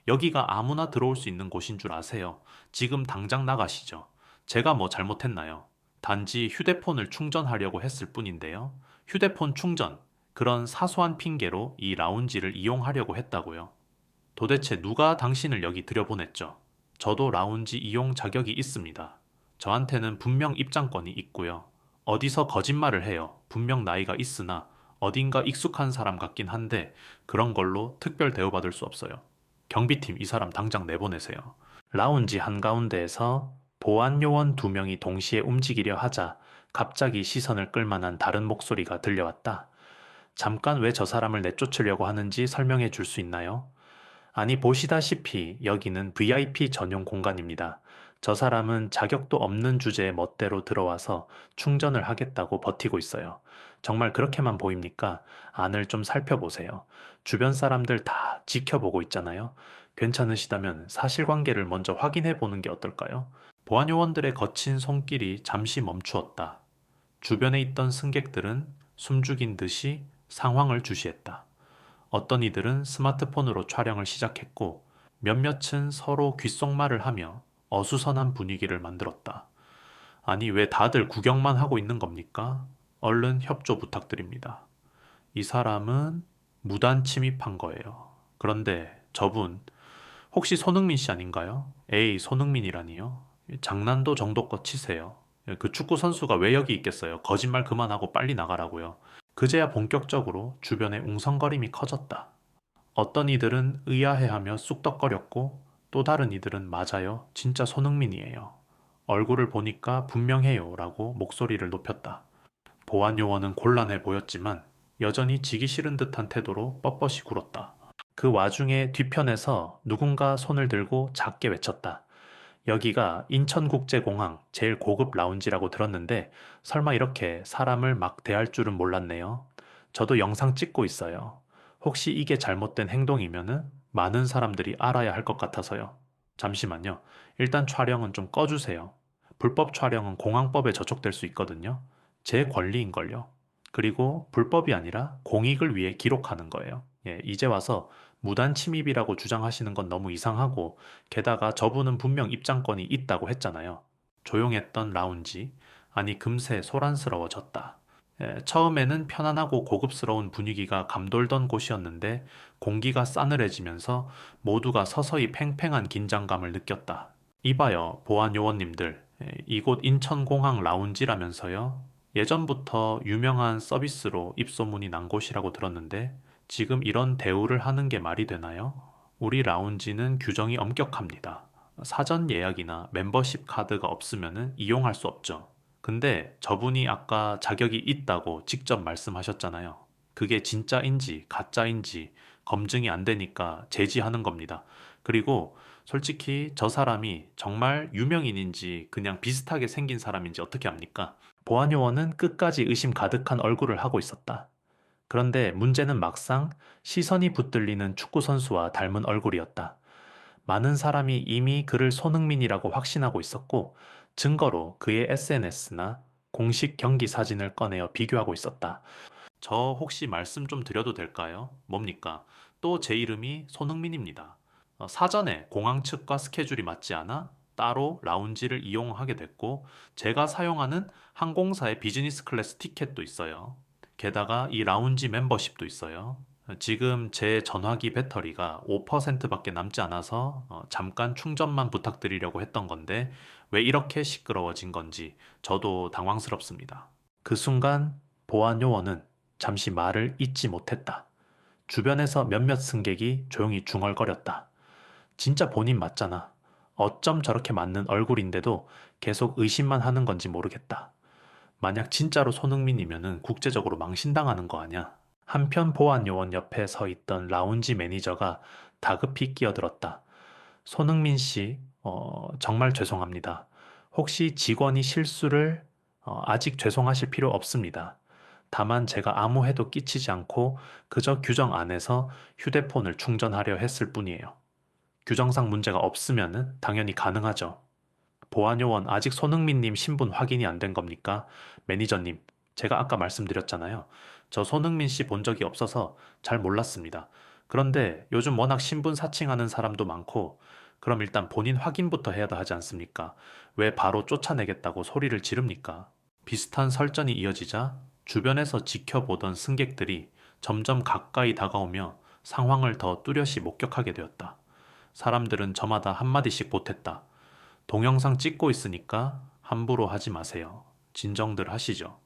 여기가 아무나 들어올 수 있는 곳인 줄 아세요? 지금 당장 나가시죠. 제가 뭐 잘못했나요? 단지 휴대폰을 충전하려고 했을 뿐인데요. 휴대폰 충전, 그런 사소한 핑계로 이 라운지를 이용하려고 했다고요. 도대체 누가 당신을 여기 들여보냈죠? 저도 라운지 이용 자격이 있습니다. 저한테는 분명 입장권이 있고요. 어디서 거짓말을 해요. 분명 나이가 있으나 어딘가 익숙한 사람 같긴 한데 그런 걸로 특별 대우받을 수 없어요. 경비팀 이 사람 당장 내보내세요. 라운지 한가운데에서 보안 요원 두 명이 동시에 움직이려 하자 갑자기 시선을 끌만한 다른 목소리가 들려왔다. 잠깐 왜 저 사람을 내쫓으려고 하는지 설명해 줄 수 있나요? 아니, 보시다시피 여기는 VIP 전용 공간입니다. 저 사람은 자격도 없는 주제에 멋대로 들어와서 충전을 하겠다고 버티고 있어요. 정말 그렇게만 보입니까? 안을 좀 살펴보세요. 주변 사람들 다 지켜보고 있잖아요. 괜찮으시다면 사실관계를 먼저 확인해 보는 게 어떨까요? 보안요원들의 거친 손길이 잠시 멈추었다. 주변에 있던 승객들은 숨죽인 듯이 상황을 주시했다. 어떤 이들은 스마트폰으로 촬영을 시작했고 몇몇은 서로 귓속말을 하며 어수선한 분위기를 만들었다. 아니, 왜 다들 구경만 하고 있는 겁니까? 얼른 협조 부탁드립니다. 이 사람은 무단 침입한 거예요. 그런데 저분 혹시 손흥민 씨 아닌가요? 에이, 손흥민이라니요? 장난도 정도껏 치세요. 그 축구 선수가 왜 여기 있겠어요? 거짓말 그만하고 빨리 나가라고요. 그제야 본격적으로 주변의 웅성거림이 커졌다. 어떤 이들은 의아해하며 쑥덕거렸고 또 다른 이들은 맞아요. 진짜 손흥민이에요. 얼굴을 보니까 분명해요. 라고 목소리를 높였다. 보안 요원은 곤란해 보였지만 여전히 지기 싫은 듯한 태도로 뻣뻣이 굴었다. 그 와중에 뒤편에서 누군가 손을 들고 작게 외쳤다. 여기가 인천국제공항 제일 고급 라운지라고 들었는데 설마 이렇게 사람을 막 대할 줄은 몰랐네요. 저도 영상 찍고 있어요. 혹시 이게 잘못된 행동이면은 많은 사람들이 알아야 할 것 같아서요. 잠시만요. 일단 촬영은 좀 꺼주세요. 불법 촬영은 공항법에 저촉될 수 있거든요. 제 권리인걸요. 그리고 불법이 아니라 공익을 위해 기록하는 거예요. 예, 이제 와서 무단 침입이라고 주장하시는 건 너무 이상하고 게다가 저분은 분명 입장권이 있다고 했잖아요. 조용했던 라운지, 아니 금세 소란스러워졌다. 처음에는 편안하고 고급스러운 분위기가 감돌던 곳이었는데 공기가 싸늘해지면서 모두가 서서히 팽팽한 긴장감을 느꼈다. 이봐요, 보안 요원님들. 이곳 인천공항 라운지라면서요? 예전부터 유명한 서비스로 입소문이 난 곳이라고 들었는데 지금 이런 대우를 하는 게 말이 되나요? 우리 라운지는 규정이 엄격합니다. 사전 예약이나 멤버십 카드가 없으면 이용할 수 없죠. 근데 저분이 아까 자격이 있다고 직접 말씀하셨잖아요. 그게 진짜인지 가짜인지 검증이 안 되니까 제지하는 겁니다. 그리고 솔직히 저 사람이 정말 유명인인지 그냥 비슷하게 생긴 사람인지 어떻게 압니까? 보안요원은 끝까지 의심 가득한 얼굴을 하고 있었다. 그런데 문제는 막상 시선이 붙들리는 축구선수와 닮은 얼굴이었다. 많은 사람이 이미 그를 손흥민이라고 확신하고 있었고 증거로 그의 SNS나 공식 경기 사진을 꺼내어 비교하고 있었다. 저 혹시 말씀 좀 드려도 될까요? 뭡니까? 또 제 이름이 손흥민입니다. 사전에 공항 측과 스케줄이 맞지 않아 따로 라운지를 이용하게 됐고 제가 사용하는 항공사의 비즈니스 클래스 티켓도 있어요. 게다가 이 라운지 멤버십도 있어요. 지금 제 전화기 배터리가 5%밖에 남지 않아서 잠깐 충전만 부탁드리려고 했던 건데 왜 이렇게 시끄러워진 건지 저도 당황스럽습니다. 그 순간 보안 요원은 잠시 말을 잇지 못했다. 주변에서 몇몇 승객이 조용히 중얼거렸다. 진짜 본인 맞잖아. 어쩜 저렇게 맞는 얼굴인데도 계속 의심만 하는 건지 모르겠다. 만약 진짜로 손흥민이면은 국제적으로 망신당하는 거 아냐? 한편 보안 요원 옆에 서 있던 라운지 매니저가 다급히 끼어들었다. 손흥민 씨, 정말 죄송합니다. 혹시 직원이 실수를 아직 죄송하실 필요 없습니다. 다만 제가 아무 해도 끼치지 않고 그저 규정 안에서 휴대폰을 충전하려 했을 뿐이에요. 규정상 문제가 없으면은 당연히 가능하죠. 보안요원 아직 손흥민님 신분 확인이 안 된 겁니까? 매니저님, 제가 아까 말씀드렸잖아요. 저 손흥민 씨 본 적이 없어서 잘 몰랐습니다. 그런데 요즘 워낙 신분 사칭하는 사람도 많고, 그럼 일단 본인 확인부터 해야 하지 않습니까? 왜 바로 쫓아내겠다고 소리를 지릅니까? 비슷한 설전이 이어지자 주변에서 지켜보던 승객들이 점점 가까이 다가오며 상황을 더 뚜렷이 목격하게 되었다. 사람들은 저마다 한마디씩 보탰다. 동영상 찍고 있으니까 함부로 하지 마세요. 진정들 하시죠.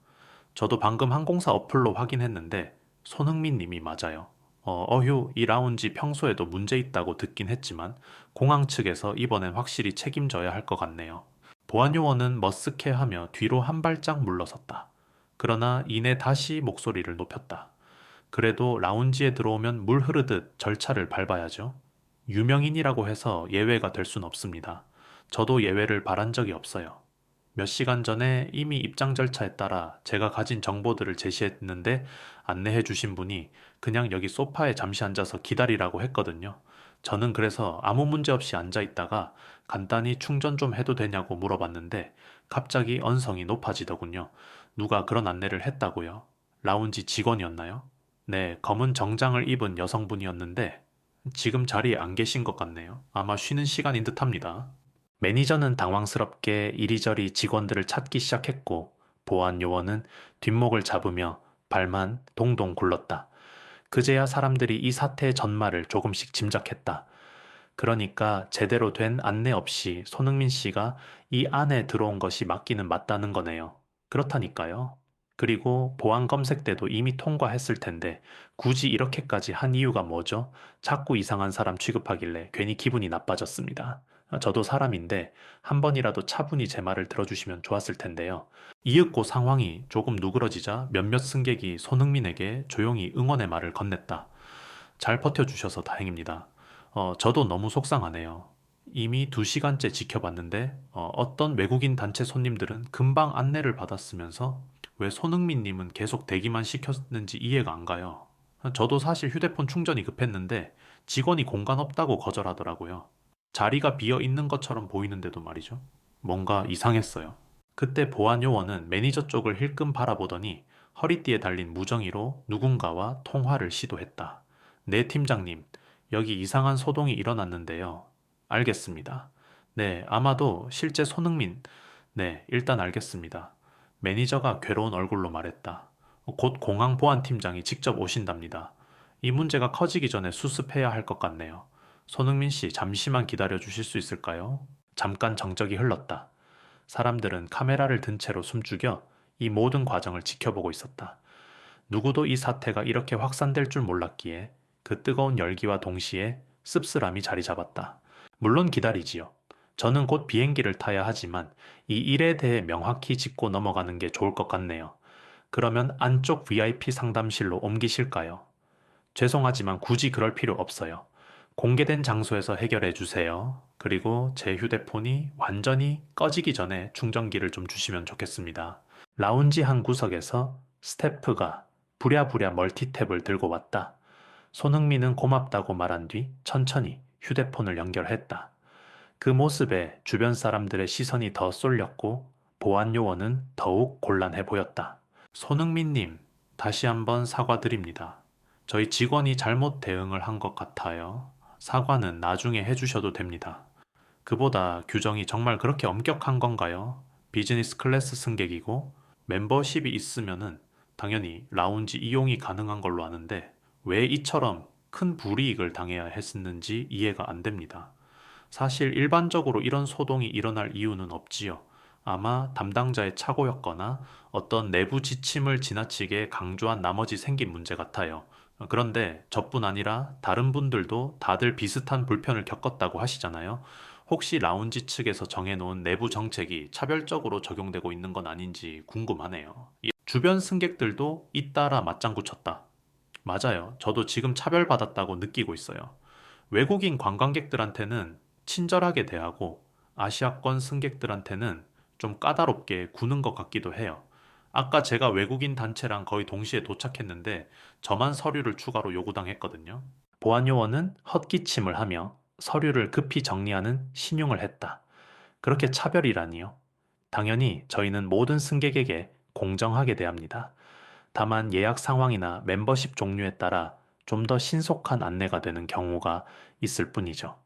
저도 방금 항공사 어플로 확인했는데 손흥민 님이 맞아요. 어휴, 이 라운지 평소에도 문제 있다고 듣긴 했지만 공항 측에서 이번엔 확실히 책임져야 할 것 같네요. 보안 요원은 머쓱해하며 뒤로 한 발짝 물러섰다. 그러나 이내 다시 목소리를 높였다. 그래도 라운지에 들어오면 물 흐르듯 절차를 밟아야죠. 유명인이라고 해서 예외가 될 순 없습니다. 저도 예외를 바란 적이 없어요. 몇 시간 전에 이미 입장 절차에 따라 제가 가진 정보들을 제시했는데 안내해 주신 분이 그냥 여기 소파에 잠시 앉아서 기다리라고 했거든요. 저는 그래서 아무 문제 없이 앉아 있다가 간단히 충전 좀 해도 되냐고 물어봤는데 갑자기 언성이 높아지더군요. 누가 그런 안내를 했다고요? 라운지 직원이었나요? 네, 검은 정장을 입은 여성분이었는데 지금 자리에 안 계신 것 같네요. 아마 쉬는 시간인 듯합니다. 매니저는 당황스럽게 이리저리 직원들을 찾기 시작했고 보안 요원은 뒷목을 잡으며 발만 동동 굴렀다. 그제야 사람들이 이 사태의 전말을 조금씩 짐작했다. 그러니까 제대로 된 안내 없이 손흥민 씨가 이 안에 들어온 것이 맞기는 맞다는 거네요. 그렇다니까요. 그리고 보안 검색 때도 이미 통과했을 텐데 굳이 이렇게까지 한 이유가 뭐죠? 자꾸 이상한 사람 취급하길래 괜히 기분이 나빠졌습니다. 저도 사람인데 한 번이라도 차분히 제 말을 들어주시면 좋았을 텐데요. 이윽고 상황이 조금 누그러지자 몇몇 승객이 손흥민에게 조용히 응원의 말을 건넸다. 잘 버텨주셔서 다행입니다. 저도 너무 속상하네요. 이미 2시간째 지켜봤는데 어떤 외국인 단체 손님들은 금방 안내를 받았으면서 왜 손흥민님은 계속 대기만 시켰는지 이해가 안 가요. 저도 사실 휴대폰 충전이 급했는데 직원이 공간 없다고 거절하더라고요. 자리가 비어 있는 것처럼 보이는데도 말이죠. 뭔가 이상했어요. 그때 보안 요원은 매니저 쪽을 힐끔 바라보더니 허리띠에 달린 무정의로 누군가와 통화를 시도했다. 네, 팀장님. 여기 이상한 소동이 일어났는데요. 알겠습니다. 네, 아마도 실제 손흥민. 네, 일단 알겠습니다. 매니저가 괴로운 얼굴로 말했다. 곧 공항 보안팀장이 직접 오신답니다. 이 문제가 커지기 전에 수습해야 할 것 같네요. 손흥민 씨, 잠시만 기다려 주실 수 있을까요? 잠깐 정적이 흘렀다. 사람들은 카메라를 든 채로 숨죽여 이 모든 과정을 지켜보고 있었다. 누구도 이 사태가 이렇게 확산될 줄 몰랐기에 그 뜨거운 열기와 동시에 씁쓸함이 자리 잡았다. 물론 기다리지요. 저는 곧 비행기를 타야 하지만 이 일에 대해 명확히 짚고 넘어가는 게 좋을 것 같네요. 그러면 안쪽 VIP 상담실로 옮기실까요? 죄송하지만 굳이 그럴 필요 없어요. 공개된 장소에서 해결해 주세요. 그리고 제 휴대폰이 완전히 꺼지기 전에 충전기를 좀 주시면 좋겠습니다. 라운지 한 구석에서 스태프가 부랴부랴 멀티탭을 들고 왔다. 손흥민은 고맙다고 말한 뒤 천천히 휴대폰을 연결했다. 그 모습에 주변 사람들의 시선이 더 쏠렸고 보안 요원은 더욱 곤란해 보였다. 손흥민님, 다시 한번 사과드립니다. 저희 직원이 잘못 대응을 한 것 같아요. 사과는 나중에 해주셔도 됩니다. 그보다 규정이 정말 그렇게 엄격한 건가요? 비즈니스 클래스 승객이고 멤버십이 있으면은 당연히 라운지 이용이 가능한 걸로 아는데 왜 이처럼 큰 불이익을 당해야 했었는지 이해가 안 됩니다. 사실 일반적으로 이런 소동이 일어날 이유는 없지요. 아마 담당자의 착오였거나 어떤 내부 지침을 지나치게 강조한 나머지 생긴 문제 같아요. 그런데 저뿐 아니라 다른 분들도 다들 비슷한 불편을 겪었다고 하시잖아요. 혹시 라운지 측에서 정해놓은 내부 정책이 차별적으로 적용되고 있는 건 아닌지 궁금하네요. 주변 승객들도 잇따라 맞장구 쳤다. 맞아요. 저도 지금 차별받았다고 느끼고 있어요. 외국인 관광객들한테는 친절하게 대하고 아시아권 승객들한테는 좀 까다롭게 구는 것 같기도 해요. 아까 제가 외국인 단체랑 거의 동시에 도착했는데 저만 서류를 추가로 요구당했거든요. 보안 요원은 헛기침을 하며 서류를 급히 정리하는 신용을 했다. 그렇게 차별이라니요? 당연히 저희는 모든 승객에게 공정하게 대합니다. 다만 예약 상황이나 멤버십 종류에 따라 좀 더 신속한 안내가 되는 경우가 있을 뿐이죠.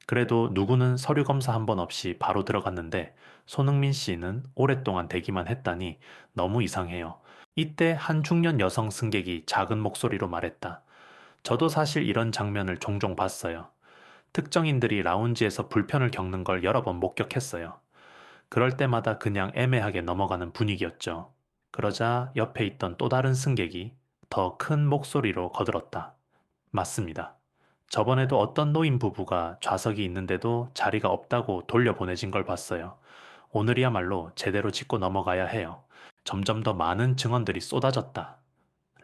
그래도 누구는 서류 검사 한 번 없이 바로 들어갔는데 손흥민 씨는 오랫동안 대기만 했다니 너무 이상해요. 이때 한 중년 여성 승객이 작은 목소리로 말했다. 저도 사실 이런 장면을 종종 봤어요. 특정인들이 라운지에서 불편을 겪는 걸 여러 번 목격했어요. 그럴 때마다 그냥 애매하게 넘어가는 분위기였죠. 그러자 옆에 있던 또 다른 승객이 더 큰 목소리로 거들었다. 맞습니다. 저번에도 어떤 노인 부부가 좌석이 있는데도 자리가 없다고 돌려보내진 걸 봤어요. 오늘이야말로 제대로 짚고 넘어가야 해요. 점점 더 많은 증언들이 쏟아졌다.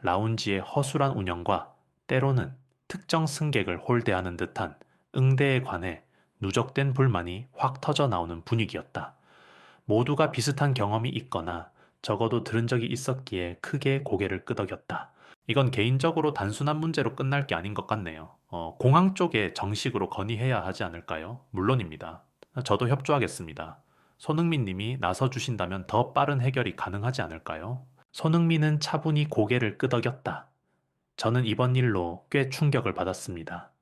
라운지의 허술한 운영과 때로는 특정 승객을 홀대하는 듯한 응대에 관해 누적된 불만이 확 터져 나오는 분위기였다. 모두가 비슷한 경험이 있거나 적어도 들은 적이 있었기에 크게 고개를 끄덕였다. 이건 개인적으로 단순한 문제로 끝날 게 아닌 것 같네요. 공항 쪽에 정식으로 건의해야 하지 않을까요? 물론입니다. 저도 협조하겠습니다. 손흥민 님이 나서주신다면 더 빠른 해결이 가능하지 않을까요? 손흥민은 차분히 고개를 끄덕였다. 저는 이번 일로 꽤 충격을 받았습니다.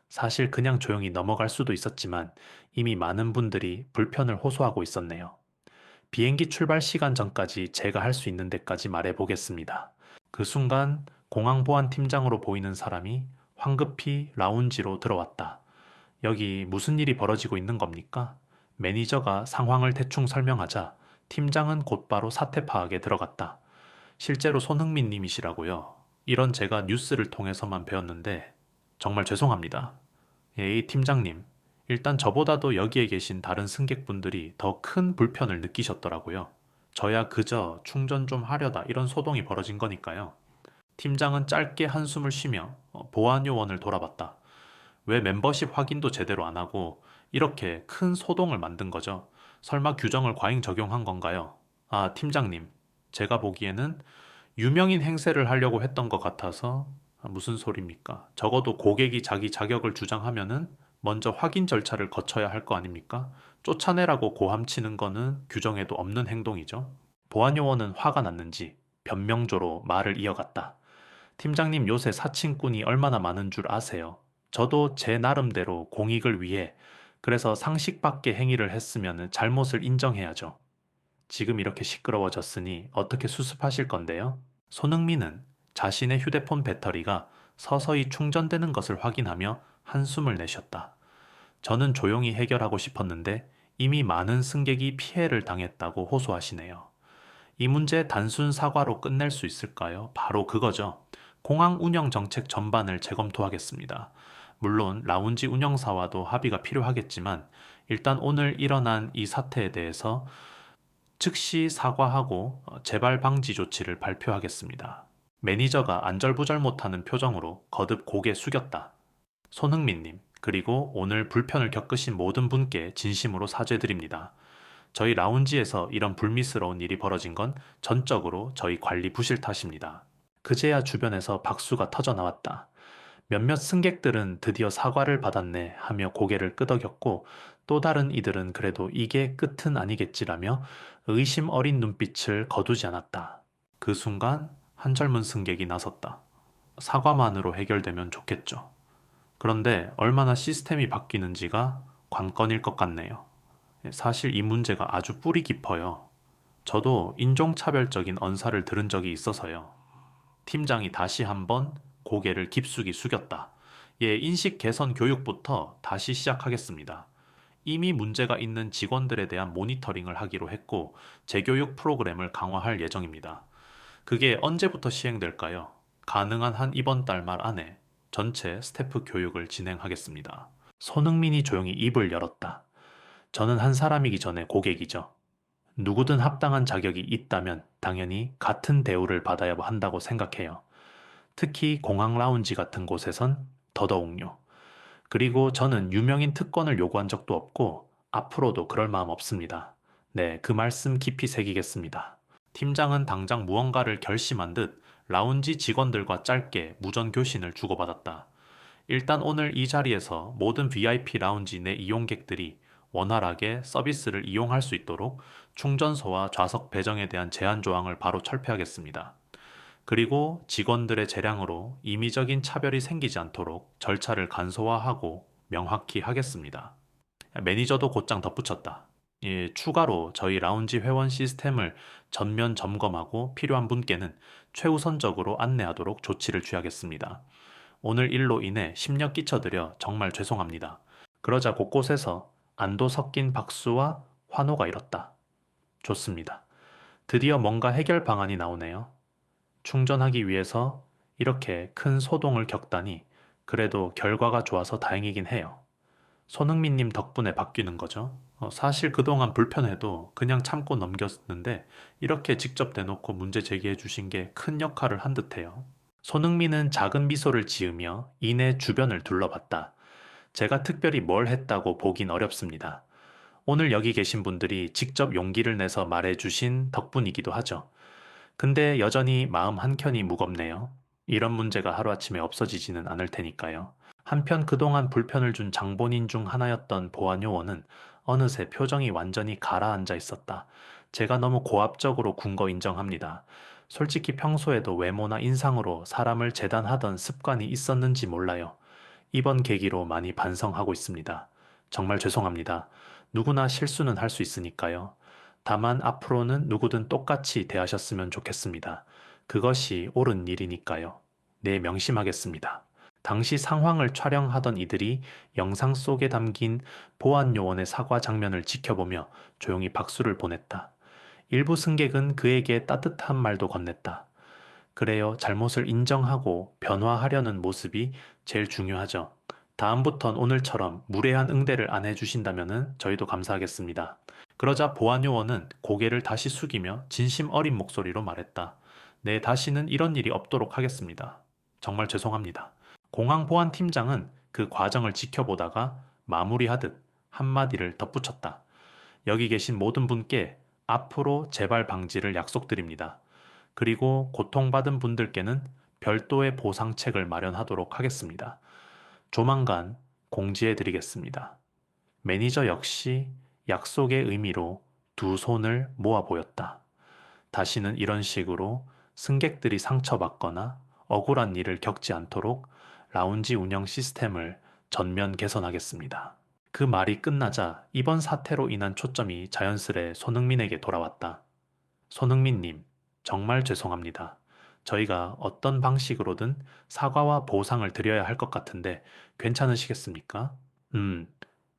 사실 그냥 조용히 넘어갈 수도 있었지만 이미 많은 분들이 불편을 호소하고 있었네요. 비행기 출발 시간 전까지 제가 할 수 있는 데까지 말해 보겠습니다. 그 순간 공항보안팀장으로 보이는 사람이 황급히 라운지로 들어왔다. 여기 무슨 일이 벌어지고 있는 겁니까? 매니저가 상황을 대충 설명하자 팀장은 곧바로 사태 파악에 들어갔다. 실제로 손흥민 님이시라고요. 이런 제가 뉴스를 통해서만 배웠는데 정말 죄송합니다. 예, 이 팀장님. 일단 저보다도 여기에 계신 다른 승객분들이 더 큰 불편을 느끼셨더라고요. 저야 그저 충전 좀 하려다 이런 소동이 벌어진 거니까요. 팀장은 짧게 한숨을 쉬며 보안 요원을 돌아봤다. 왜 멤버십 확인도 제대로 안 하고 이렇게 큰 소동을 만든 거죠? 설마 규정을 과잉 적용한 건가요? 아, 팀장님. 제가 보기에는 유명인 행세를 하려고 했던 것 같아서 무슨 소리입니까? 적어도 고객이 자기 자격을 주장하면은 먼저 확인 절차를 거쳐야 할 거 아닙니까? 쫓아내라고 고함치는 거는 규정에도 없는 행동이죠. 보안요원은 화가 났는지 변명조로 말을 이어갔다. 팀장님 요새 사칭꾼이 얼마나 많은 줄 아세요? 저도 제 나름대로 공익을 위해 그래서 상식 밖의 행위를 했으면 잘못을 인정해야죠. 지금 이렇게 시끄러워졌으니 어떻게 수습하실 건데요? 손흥민은 자신의 휴대폰 배터리가 서서히 충전되는 것을 확인하며 한숨을 내쉬었다. 저는 조용히 해결하고 싶었는데 이미 많은 승객이 피해를 당했다고 호소하시네요. 이 문제 단순 사과로 끝낼 수 있을까요? 바로 그거죠. 공항 운영 정책 전반을 재검토하겠습니다. 물론 라운지 운영사와도 합의가 필요하겠지만 일단 오늘 일어난 이 사태에 대해서 즉시 사과하고 재발 방지 조치를 발표하겠습니다. 매니저가 안절부절 못하는 표정으로 거듭 고개 숙였다. 손흥민님, 그리고 오늘 불편을 겪으신 모든 분께 진심으로 사죄드립니다. 저희 라운지에서 이런 불미스러운 일이 벌어진 건 전적으로 저희 관리 부실 탓입니다. 그제야 주변에서 박수가 터져 나왔다. 몇몇 승객들은 드디어 사과를 받았네 하며 고개를 끄덕였고 또 다른 이들은 그래도 이게 끝은 아니겠지라며 의심 어린 눈빛을 거두지 않았다. 그 순간 한 젊은 승객이 나섰다. 사과만으로 해결되면 좋겠죠. 그런데 얼마나 시스템이 바뀌는지가 관건일 것 같네요. 사실 이 문제가 아주 뿌리 깊어요. 저도 인종차별적인 언사를 들은 적이 있어서요. 팀장이 다시 한번 고개를 깊숙이 숙였다. 예, 인식 개선 교육부터 다시 시작하겠습니다. 이미 문제가 있는 직원들에 대한 모니터링을 하기로 했고 재교육 프로그램을 강화할 예정입니다. 그게 언제부터 시행될까요? 가능한 한 이번 달 말 안에 전체 스태프 교육을 진행하겠습니다. 손흥민이 조용히 입을 열었다. 저는 한 사람이기 전에 고객이죠. 누구든 합당한 자격이 있다면 당연히 같은 대우를 받아야 한다고 생각해요. 특히 공항 라운지 같은 곳에선 더더욱요. 그리고 저는 유명인 특권을 요구한 적도 없고 앞으로도 그럴 마음 없습니다. 네, 그 말씀 깊이 새기겠습니다. 팀장은 당장 무언가를 결심한 듯 라운지 직원들과 짧게 무전교신을 주고받았다. 일단 오늘 이 자리에서 모든 VIP 라운지 내 이용객들이 원활하게 서비스를 이용할 수 있도록 충전소와 좌석 배정에 대한 제한 조항을 바로 철폐하겠습니다. 그리고 직원들의 재량으로 임의적인 차별이 생기지 않도록 절차를 간소화하고 명확히 하겠습니다. 매니저도 곧장 덧붙였다. 예, 추가로 저희 라운지 회원 시스템을 전면 점검하고 필요한 분께는 최우선적으로 안내하도록 조치를 취하겠습니다. 오늘 일로 인해 심려 끼쳐드려 정말 죄송합니다. 그러자 곳곳에서 안도 섞인 박수와 환호가 일었다. 좋습니다. 드디어 뭔가 해결 방안이 나오네요. 충전하기 위해서 이렇게 큰 소동을 겪다니 그래도 결과가 좋아서 다행이긴 해요. 손흥민님 덕분에 바뀌는 거죠. 사실 그동안 불편해도 그냥 참고 넘겼는데 이렇게 직접 대놓고 문제 제기해 주신 게 큰 역할을 한 듯해요. 손흥민은 작은 미소를 지으며 이내 주변을 둘러봤다. 제가 특별히 뭘 했다고 보긴 어렵습니다. 오늘 여기 계신 분들이 직접 용기를 내서 말해주신 덕분이기도 하죠. 근데 여전히 마음 한켠이 무겁네요. 이런 문제가 하루아침에 없어지지는 않을 테니까요. 한편 그동안 불편을 준 장본인 중 하나였던 보안요원은 어느새 표정이 완전히 가라앉아 있었다. 제가 너무 고압적으로 군 거 인정합니다. 솔직히 평소에도 외모나 인상으로 사람을 재단하던 습관이 있었는지 몰라요. 이번 계기로 많이 반성하고 있습니다. 정말 죄송합니다. 누구나 실수는 할 수 있으니까요. 다만 앞으로는 누구든 똑같이 대하셨으면 좋겠습니다. 그것이 옳은 일이니까요. 네, 명심하겠습니다. 당시 상황을 촬영하던 이들이 영상 속에 담긴 보안 요원의 사과 장면을 지켜보며 조용히 박수를 보냈다. 일부 승객은 그에게 따뜻한 말도 건넸다. 그래요, 잘못을 인정하고 변화하려는 모습이 제일 중요하죠. 다음부턴 오늘처럼 무례한 응대를 안 해주신다면 저희도 감사하겠습니다. 그러자 보안요원은 고개를 다시 숙이며 진심 어린 목소리로 말했다. 네, 다시는 이런 일이 없도록 하겠습니다. 정말 죄송합니다. 공항보안팀장은 그 과정을 지켜보다가 마무리하듯 한마디를 덧붙였다. 여기 계신 모든 분께 앞으로 재발 방지를 약속드립니다. 그리고 고통받은 분들께는 별도의 보상책을 마련하도록 하겠습니다. 조만간 공지해 드리겠습니다. 매니저 역시 약속의 의미로 두 손을 모아 보였다. 다시는 이런 식으로 승객들이 상처받거나 억울한 일을 겪지 않도록 라운지 운영 시스템을 전면 개선하겠습니다. 그 말이 끝나자 이번 사태로 인한 초점이 자연스레 손흥민에게 돌아왔다. 손흥민님, 정말 죄송합니다. 저희가 어떤 방식으로든 사과와 보상을 드려야 할 것 같은데 괜찮으시겠습니까?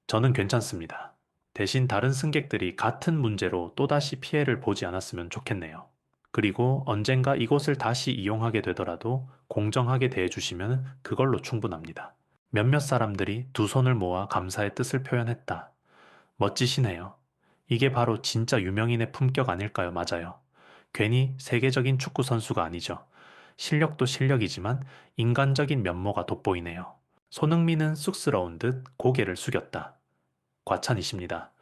저는 괜찮습니다. 대신 다른 승객들이 같은 문제로 또다시 피해를 보지 않았으면 좋겠네요. 그리고 언젠가 이곳을 다시 이용하게 되더라도 공정하게 대해주시면 그걸로 충분합니다. 몇몇 사람들이 두 손을 모아 감사의 뜻을 표현했다. 멋지시네요. 이게 바로 진짜 유명인의 품격 아닐까요? 맞아요. 괜히 세계적인 축구 선수가 아니죠. 실력도 실력이지만 인간적인 면모가 돋보이네요. 손흥민은 쑥스러운 듯 고개를 숙였다. 과찬이십니다.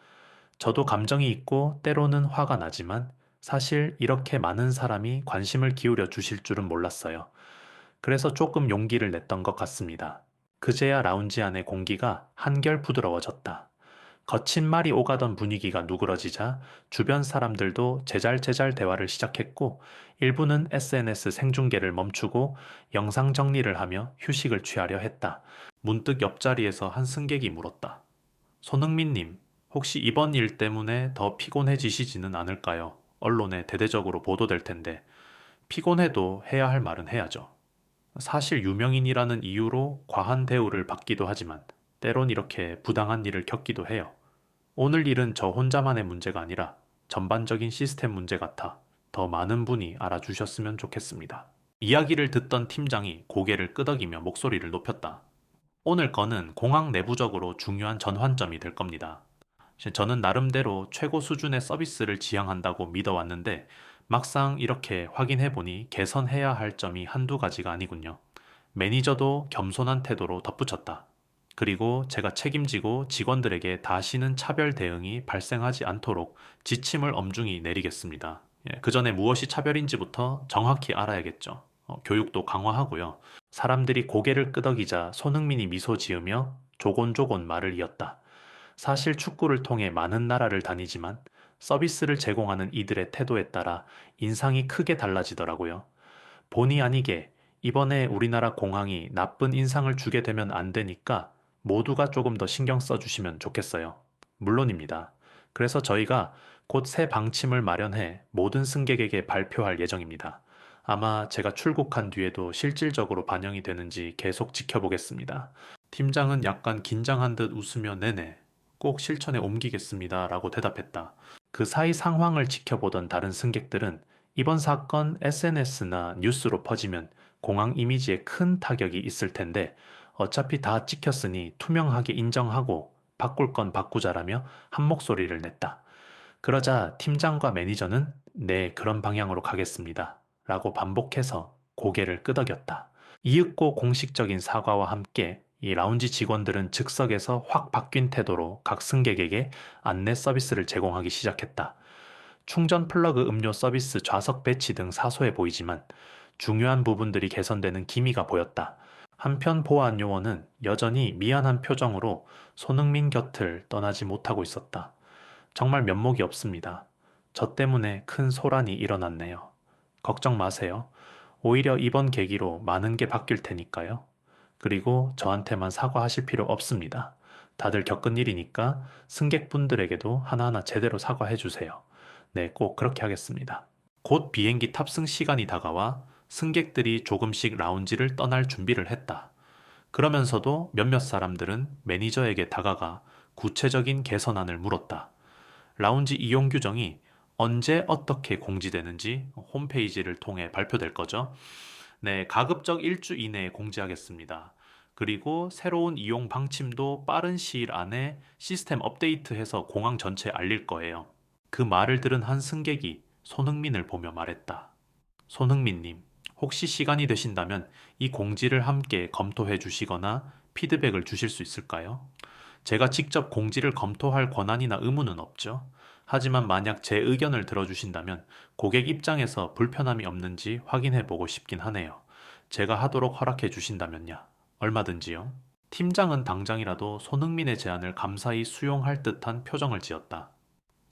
저도 감정이 있고 때로는 화가 나지만 사실 이렇게 많은 사람이 관심을 기울여 주실 줄은 몰랐어요. 그래서 조금 용기를 냈던 것 같습니다. 그제야 라운지 안의 공기가 한결 부드러워졌다. 거친 말이 오가던 분위기가 누그러지자 주변 사람들도 제잘제잘 대화를 시작했고 일부는 SNS 생중계를 멈추고 영상 정리를 하며 휴식을 취하려 했다. 문득 옆자리에서 한 승객이 물었다. 손흥민님, 혹시 이번 일 때문에 더 피곤해지시지는 않을까요? 언론에 대대적으로 보도될 텐데 피곤해도 해야 할 말은 해야죠. 사실 유명인이라는 이유로 과한 대우를 받기도 하지만 때론 이렇게 부당한 일을 겪기도 해요. 오늘 일은 저 혼자만의 문제가 아니라 전반적인 시스템 문제 같아 더 많은 분이 알아주셨으면 좋겠습니다. 이야기를 듣던 팀장이 고개를 끄덕이며 목소리를 높였다. 오늘 건은 공항 내부적으로 중요한 전환점이 될 겁니다. 저는 나름대로 최고 수준의 서비스를 지향한다고 믿어왔는데 막상 이렇게 확인해보니 개선해야 할 점이 한두 가지가 아니군요. 매니저도 겸손한 태도로 덧붙였다. 그리고 제가 책임지고 직원들에게 다시는 차별 대응이 발생하지 않도록 지침을 엄중히 내리겠습니다. 그 전에 무엇이 차별인지부터 정확히 알아야겠죠. 교육도 강화하고요. 사람들이 고개를 끄덕이자 손흥민이 미소 지으며 조곤조곤 말을 이었다. 사실 축구를 통해 많은 나라를 다니지만 서비스를 제공하는 이들의 태도에 따라 인상이 크게 달라지더라고요. 본의 아니게 이번에 우리나라 공항이 나쁜 인상을 주게 되면 안 되니까 모두가 조금 더 신경 써주시면 좋겠어요. 물론입니다. 그래서 저희가 곧 새 방침을 마련해 모든 승객에게 발표할 예정입니다. 아마 제가 출국한 뒤에도 실질적으로 반영이 되는지 계속 지켜보겠습니다. 팀장은 약간 긴장한 듯 웃으며 네네, 꼭 실천에 옮기겠습니다 라고 대답했다. 그 사이 상황을 지켜보던 다른 승객들은 이번 사건 SNS나 뉴스로 퍼지면 공항 이미지에 큰 타격이 있을 텐데 어차피 다 찍혔으니 투명하게 인정하고 바꿀 건 바꾸자라며 한 목소리를 냈다. 그러자 팀장과 매니저는 네, 그런 방향으로 가겠습니다 라고 반복해서 고개를 끄덕였다. 이윽고 공식적인 사과와 함께 이 라운지 직원들은 즉석에서 확 바뀐 태도로 각 승객에게 안내 서비스를 제공하기 시작했다. 충전 플러그 음료 서비스 좌석 배치 등 사소해 보이지만 중요한 부분들이 개선되는 기미가 보였다. 한편 보안 요원은 여전히 미안한 표정으로 손흥민 곁을 떠나지 못하고 있었다. 정말 면목이 없습니다. 저 때문에 큰 소란이 일어났네요. 걱정 마세요. 오히려 이번 계기로 많은 게 바뀔 테니까요. 그리고 저한테만 사과하실 필요 없습니다. 다들 겪은 일이니까 승객분들에게도 하나하나 제대로 사과해 주세요. 네, 꼭 그렇게 하겠습니다. 곧 비행기 탑승 시간이 다가와 승객들이 조금씩 라운지를 떠날 준비를 했다. 그러면서도 몇몇 사람들은 매니저에게 다가가 구체적인 개선안을 물었다. 라운지 이용 규정이 언제 어떻게 공지되는지 홈페이지를 통해 발표될 거죠. 네, 가급적 일주 이내에 공지하겠습니다. 그리고 새로운 이용 방침도 빠른 시일 안에 시스템 업데이트해서 공항 전체에 알릴 거예요. 그 말을 들은 한 승객이 손흥민을 보며 말했다. 손흥민님, 혹시 시간이 되신다면 이 공지를 함께 검토해 주시거나 피드백을 주실 수 있을까요? 제가 직접 공지를 검토할 권한이나 의무는 없죠. 하지만 만약 제 의견을 들어주신다면 고객 입장에서 불편함이 없는지 확인해 보고 싶긴 하네요. 제가 하도록 허락해 주신다면요. 얼마든지요. 팀장은 당장이라도 손흥민의 제안을 감사히 수용할 듯한 표정을 지었다.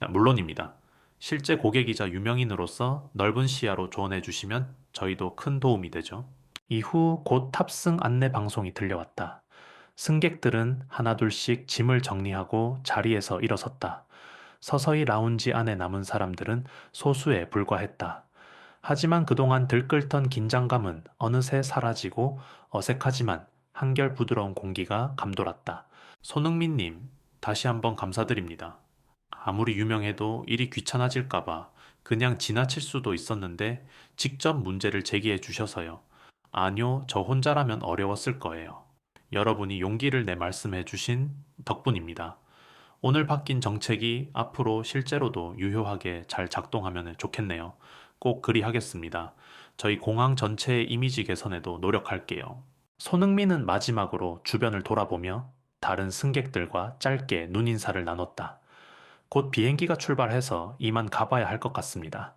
물론입니다. 실제 고객이자 유명인으로서 넓은 시야로 조언해 주시면 저희도 큰 도움이 되죠. 이후 곧 탑승 안내 방송이 들려왔다. 승객들은 하나둘씩 짐을 정리하고 자리에서 일어섰다. 서서히 라운지 안에 남은 사람들은 소수에 불과했다. 하지만 그동안 들끓던 긴장감은 어느새 사라지고 어색하지만 한결 부드러운 공기가 감돌았다. 손흥민님, 다시 한번 감사드립니다. 아무리 유명해도 일이 귀찮아질까봐 그냥 지나칠 수도 있었는데 직접 문제를 제기해 주셔서요. 아니요, 저 혼자라면 어려웠을 거예요. 여러분이 용기를 내 말씀해 주신 덕분입니다. 오늘 바뀐 정책이 앞으로 실제로도 유효하게 잘 작동하면 좋겠네요. 꼭 그리하겠습니다. 저희 공항 전체의 이미지 개선에도 노력할게요. 손흥민은 마지막으로 주변을 돌아보며 다른 승객들과 짧게 눈인사를 나눴다. 곧 비행기가 출발해서 이만 가봐야 할 것 같습니다.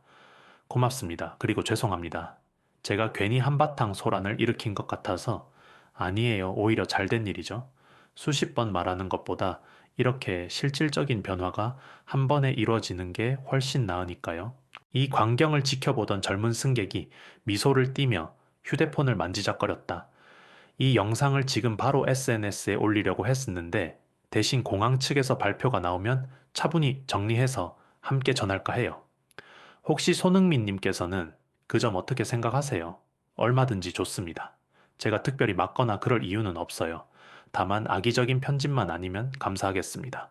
고맙습니다. 그리고 죄송합니다. 제가 괜히 한바탕 소란을 일으킨 것 같아서 아니에요. 오히려 잘된 일이죠. 수십 번 말하는 것보다 이렇게 실질적인 변화가 한 번에 이루어지는 게 훨씬 나으니까요. 이 광경을 지켜보던 젊은 승객이 미소를 띠며 휴대폰을 만지작거렸다. 이 영상을 지금 바로 SNS에 올리려고 했었는데 대신 공항 측에서 발표가 나오면 차분히 정리해서 함께 전할까 해요. 혹시 손흥민님께서는 그 점 어떻게 생각하세요? 얼마든지 좋습니다. 제가 특별히 막거나 그럴 이유는 없어요. 다만 악의적인 편집만 아니면 감사하겠습니다.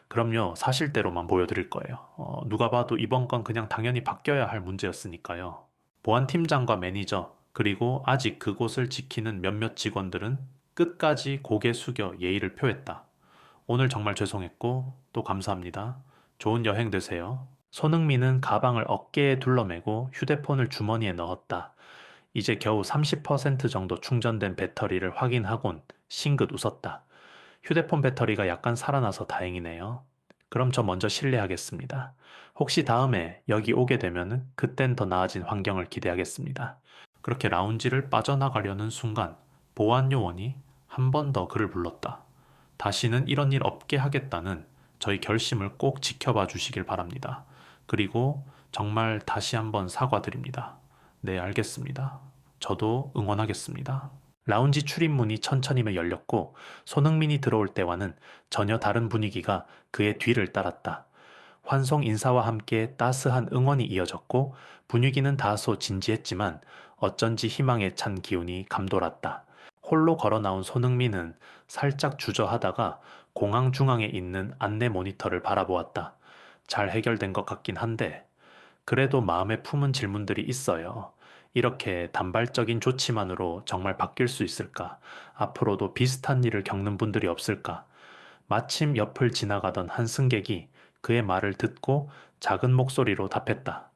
그럼요, 사실대로만 보여드릴 거예요. 누가 봐도 이번 건 그냥 당연히 바뀌어야 할 문제였으니까요. 보안팀장과 매니저, 그리고 아직 그곳을 지키는 몇몇 직원들은 끝까지 고개 숙여 예의를 표했다. 오늘 정말 죄송했고 또 감사합니다. 좋은 여행 되세요. 손흥민은 가방을 어깨에 둘러매고 휴대폰을 주머니에 넣었다. 이제 겨우 30% 정도 충전된 배터리를 확인하곤 싱긋 웃었다. 휴대폰 배터리가 약간 살아나서 다행이네요. 그럼 저 먼저 실례하겠습니다. 혹시 다음에 여기 오게 되면 그땐 더 나아진 환경을 기대하겠습니다. 그렇게 라운지를 빠져나가려는 순간 보안 요원이 한 번 더 그를 불렀다. 다시는 이런 일 없게 하겠다는 저희 결심을 꼭 지켜봐 주시길 바랍니다. 그리고 정말 다시 한번 사과드립니다. 네, 알겠습니다. 저도 응원하겠습니다. 라운지 출입문이 천천히 열렸고 손흥민이 들어올 때와는 전혀 다른 분위기가 그의 뒤를 따랐다. 환송 인사와 함께 따스한 응원이 이어졌고 분위기는 다소 진지했지만 어쩐지 희망에 찬 기운이 감돌았다. 홀로 걸어 나온 손흥민은 살짝 주저하다가 공항 중앙에 있는 안내 모니터를 바라보았다. 잘 해결된 것 같긴 한데 그래도 마음에 품은 질문들이 있어요. 이렇게 단발적인 조치만으로 정말 바뀔 수 있을까? 앞으로도 비슷한 일을 겪는 분들이 없을까? 마침 옆을 지나가던 한 승객이 그의 말을 듣고 작은 목소리로 답했다.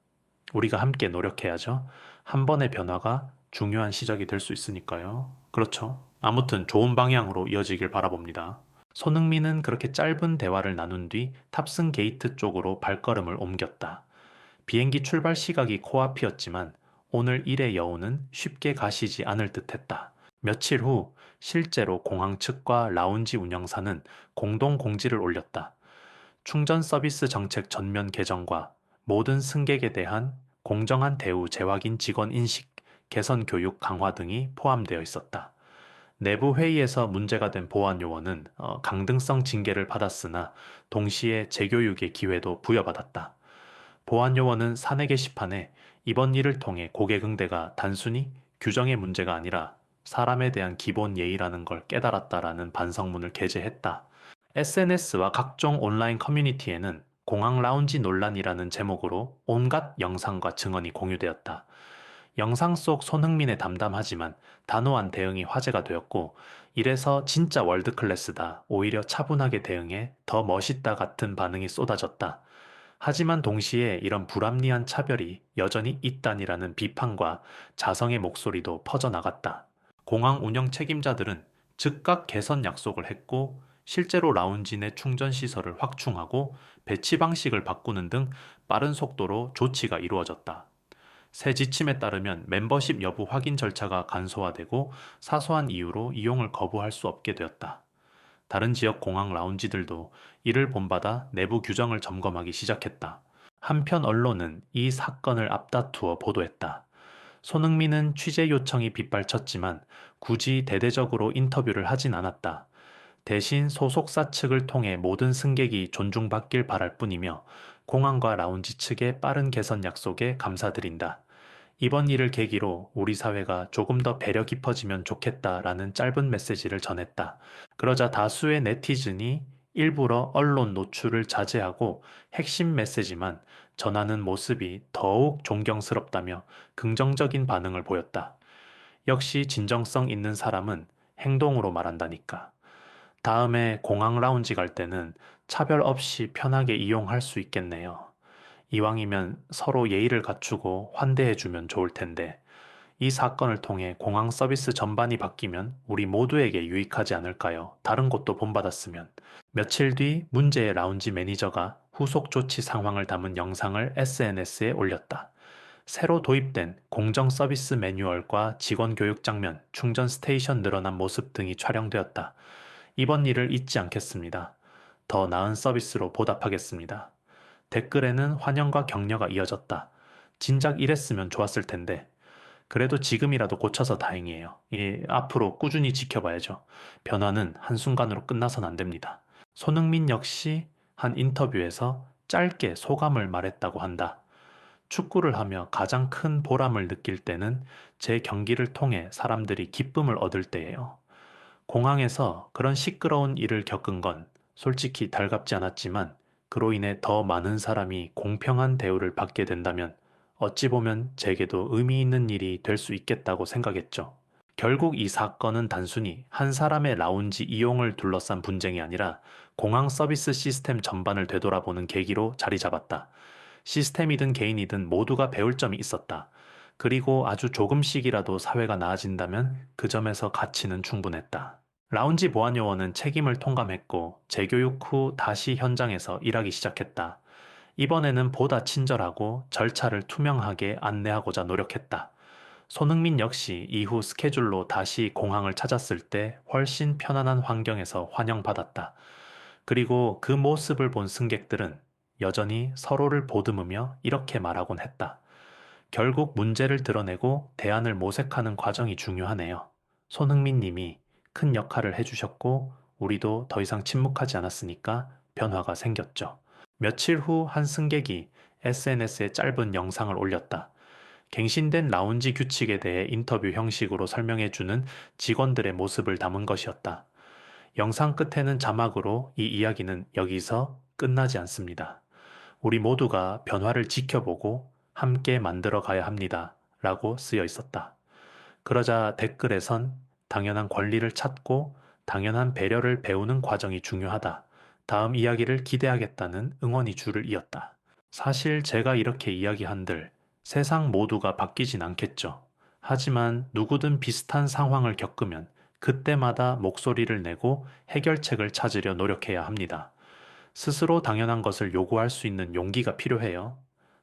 우리가 함께 노력해야죠. 한 번의 변화가 중요한 시작이 될 수 있으니까요. 그렇죠. 아무튼 좋은 방향으로 이어지길 바라봅니다. 손흥민은 그렇게 짧은 대화를 나눈 뒤 탑승 게이트 쪽으로 발걸음을 옮겼다. 비행기 출발 시각이 코앞이었지만 오늘 일의 여운은 쉽게 가시지 않을 듯했다. 며칠 후 실제로 공항 측과 라운지 운영사는 공동 공지를 올렸다. 충전 서비스 정책 전면 개정과 모든 승객에 대한 공정한 대우 재확인 직원 인식, 개선 교육 강화 등이 포함되어 있었다. 내부 회의에서 문제가 된 보안 요원은 강등성 징계를 받았으나 동시에 재교육의 기회도 부여받았다. 보안 요원은 사내 게시판에 이번 일을 통해 고객 응대가 단순히 규정의 문제가 아니라 사람에 대한 기본 예의라는 걸 깨달았다라는 반성문을 게재했다. SNS와 각종 온라인 커뮤니티에는 공항 라운지 논란이라는 제목으로 온갖 영상과 증언이 공유되었다. 영상 속 손흥민의 담담하지만 단호한 대응이 화제가 되었고, 이래서 진짜 월드클래스다, 오히려 차분하게 대응해 더 멋있다 같은 반응이 쏟아졌다. 하지만 동시에 이런 불합리한 차별이 여전히 있다니라는 비판과 자성의 목소리도 퍼져나갔다. 공항 운영 책임자들은 즉각 개선 약속을 했고 실제로 라운지 내 충전 시설을 확충하고 배치 방식을 바꾸는 등 빠른 속도로 조치가 이루어졌다. 새 지침에 따르면 멤버십 여부 확인 절차가 간소화되고 사소한 이유로 이용을 거부할 수 없게 되었다. 다른 지역 공항 라운지들도 이를 본받아 내부 규정을 점검하기 시작했다. 한편 언론은 이 사건을 앞다투어 보도했다. 손흥민은 취재 요청이 빗발쳤지만 굳이 대대적으로 인터뷰를 하진 않았다. 대신 소속사 측을 통해 모든 승객이 존중받길 바랄 뿐이며 공항과 라운지 측의 빠른 개선 약속에 감사드린다. 이번 일을 계기로 우리 사회가 조금 더 배려 깊어지면 좋겠다라는 짧은 메시지를 전했다. 그러자 다수의 네티즌이 일부러 언론 노출을 자제하고 핵심 메시지만 전하는 모습이 더욱 존경스럽다며 긍정적인 반응을 보였다. 역시 진정성 있는 사람은 행동으로 말한다니까. 다음에 공항 라운지 갈 때는 차별 없이 편하게 이용할 수 있겠네요. 이왕이면 서로 예의를 갖추고 환대해주면 좋을 텐데, 이 사건을 통해 공항 서비스 전반이 바뀌면 우리 모두에게 유익하지 않을까요? 다른 곳도 본받았으면. 며칠 뒤 문제의 라운지 매니저가 후속 조치 상황을 담은 영상을 SNS에 올렸다. 새로 도입된 공정 서비스 매뉴얼과 직원 교육 장면, 충전 스테이션 늘어난 모습 등이 촬영되었다. 이번 일을 잊지 않겠습니다. 더 나은 서비스로 보답하겠습니다. 댓글에는 환영과 격려가 이어졌다. 진작 이랬으면 좋았을 텐데. 그래도 지금이라도 고쳐서 다행이에요. 앞으로 꾸준히 지켜봐야죠. 변화는 한순간으로 끝나선 안 됩니다. 손흥민 역시 한 인터뷰에서 짧게 소감을 말했다고 한다. 축구를 하며 가장 큰 보람을 느낄 때는 제 경기를 통해 사람들이 기쁨을 얻을 때예요. 공항에서 그런 시끄러운 일을 겪은 건 솔직히 달갑지 않았지만 그로 인해 더 많은 사람이 공평한 대우를 받게 된다면 어찌 보면 제게도 의미 있는 일이 될 수 있겠다고 생각했죠. 결국 이 사건은 단순히 한 사람의 라운지 이용을 둘러싼 분쟁이 아니라 공항 서비스 시스템 전반을 되돌아보는 계기로 자리 잡았다. 시스템이든 개인이든 모두가 배울 점이 있었다. 그리고 아주 조금씩이라도 사회가 나아진다면 그 점에서 가치는 충분했다. 라운지 보안 요원은 책임을 통감했고 재교육 후 다시 현장에서 일하기 시작했다. 이번에는 보다 친절하고 절차를 투명하게 안내하고자 노력했다. 손흥민 역시 이후 스케줄로 다시 공항을 찾았을 때 훨씬 편안한 환경에서 환영받았다. 그리고 그 모습을 본 승객들은 여전히 서로를 보듬으며 이렇게 말하곤 했다. 결국 문제를 드러내고 대안을 모색하는 과정이 중요하네요. 손흥민 님이 큰 역할을 해주셨고, 우리도 더 이상 침묵하지 않았으니까 변화가 생겼죠. 며칠 후 한 승객이 SNS에 짧은 영상을 올렸다. 갱신된 라운지 규칙에 대해 인터뷰 형식으로 설명해주는 직원들의 모습을 담은 것이었다. 영상 끝에는 자막으로 이 이야기는 여기서 끝나지 않습니다. 우리 모두가 변화를 지켜보고 함께 만들어 가야 합니다. 라고 쓰여 있었다. 그러자 댓글에선 당연한 권리를 찾고 당연한 배려를 배우는 과정이 중요하다. 다음 이야기를 기대하겠다는 응원이 줄을 이었다. 사실 제가 이렇게 이야기한들 세상 모두가 바뀌진 않겠죠. 하지만 누구든 비슷한 상황을 겪으면 그때마다 목소리를 내고 해결책을 찾으려 노력해야 합니다. 스스로 당연한 것을 요구할 수 있는 용기가 필요해요.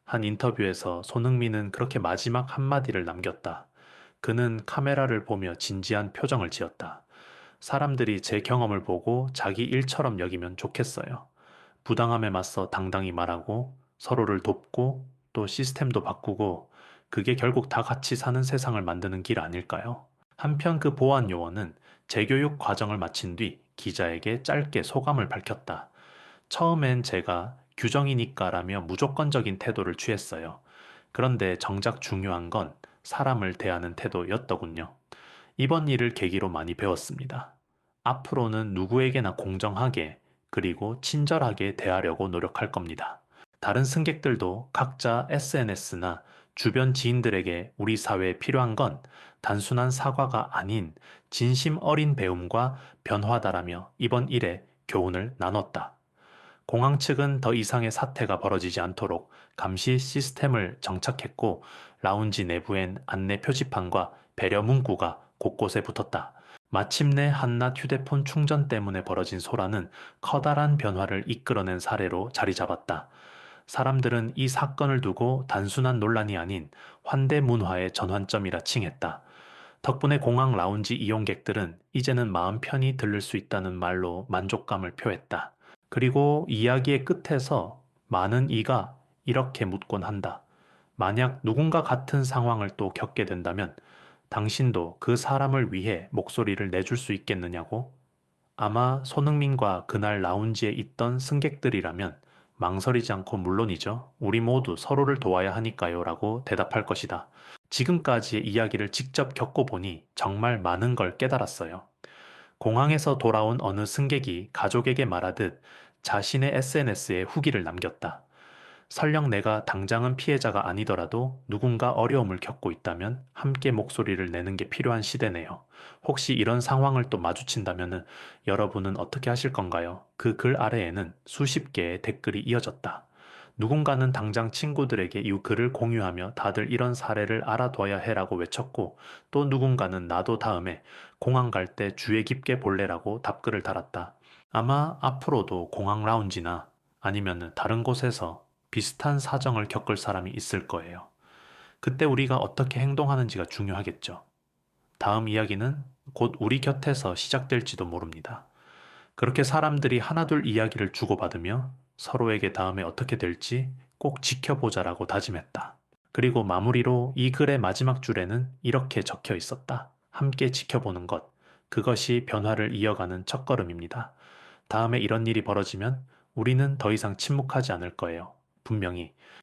한 인터뷰에서 손흥민은 그렇게 마지막 한마디를 남겼다. 그는 카메라를 보며 진지한 표정을 지었다. 사람들이 제 경험을 보고 자기 일처럼 여기면 좋겠어요. 부당함에 맞서 당당히 말하고 서로를 돕고 또 시스템도 바꾸고 그게 결국 다 같이 사는 세상을 만드는 길 아닐까요? 한편 그 보안 요원은 재교육 과정을 마친 뒤 기자에게 짧게 소감을 밝혔다. 처음엔 제가 규정이니까라며 무조건적인 태도를 취했어요. 그런데 정작 중요한 건 사람을 대하는 태도였더군요. 이번 일을 계기로 많이 배웠습니다. 앞으로는 누구에게나 공정하게 그리고 친절하게 대하려고 노력할 겁니다. 다른 승객들도 각자 SNS나 주변 지인들에게 우리 사회에 필요한 건 단순한 사과가 아닌 진심 어린 배움과 변화다라며 이번 일에 교훈을 나눴다. 공항 측은 더 이상의 사태가 벌어지지 않도록 감시 시스템을 정착했고 라운지 내부엔 안내 표지판과 배려 문구가 곳곳에 붙었다. 마침내 한낱 휴대폰 충전 때문에 벌어진 소란은 커다란 변화를 이끌어낸 사례로 자리 잡았다. 사람들은 이 사건을 두고 단순한 논란이 아닌 환대 문화의 전환점이라 칭했다. 덕분에 공항 라운지 이용객들은 이제는 마음 편히 들를 수 있다는 말로 만족감을 표했다. 그리고 이야기의 끝에서 많은 이가 이렇게 묻곤 한다. 만약 누군가 같은 상황을 또 겪게 된다면 당신도 그 사람을 위해 목소리를 내줄 수 있겠느냐고? 아마 손흥민과 그날 라운지에 있던 승객들이라면 망설이지 않고 물론이죠. 우리 모두 서로를 도와야 하니까요. 라고 대답할 것이다. 지금까지의 이야기를 직접 겪어보니 정말 많은 걸 깨달았어요. 공항에서 돌아온 어느 승객이 가족에게 말하듯 자신의 SNS에 후기를 남겼다. 설령 내가 당장은 피해자가 아니더라도 누군가 어려움을 겪고 있다면 함께 목소리를 내는 게 필요한 시대네요. 혹시 이런 상황을 또 마주친다면 여러분은 어떻게 하실 건가요? 그 글 아래에는 수십 개의 댓글이 이어졌다. 누군가는 당장 친구들에게 이 글을 공유하며 다들 이런 사례를 알아둬야 해라고 외쳤고 또 누군가는 나도 다음에 공항 갈 때 주의 깊게 볼래라고 답글을 달았다. 아마 앞으로도 공항 라운지나 아니면 다른 곳에서 비슷한 사정을 겪을 사람이 있을 거예요. 그때 우리가 어떻게 행동하는지가 중요하겠죠. 다음 이야기는 곧 우리 곁에서 시작될지도 모릅니다. 그렇게 사람들이 하나둘 이야기를 주고받으며 서로에게 다음에 어떻게 될지 꼭 지켜보자라고 다짐했다. 그리고 마무리로 이 글의 마지막 줄에는 이렇게 적혀 있었다. 함께 지켜보는 것. 그것이 변화를 이어가는 첫걸음입니다. 다음에 이런 일이 벌어지면 우리는 더 이상 침묵하지 않을 거예요. 분명히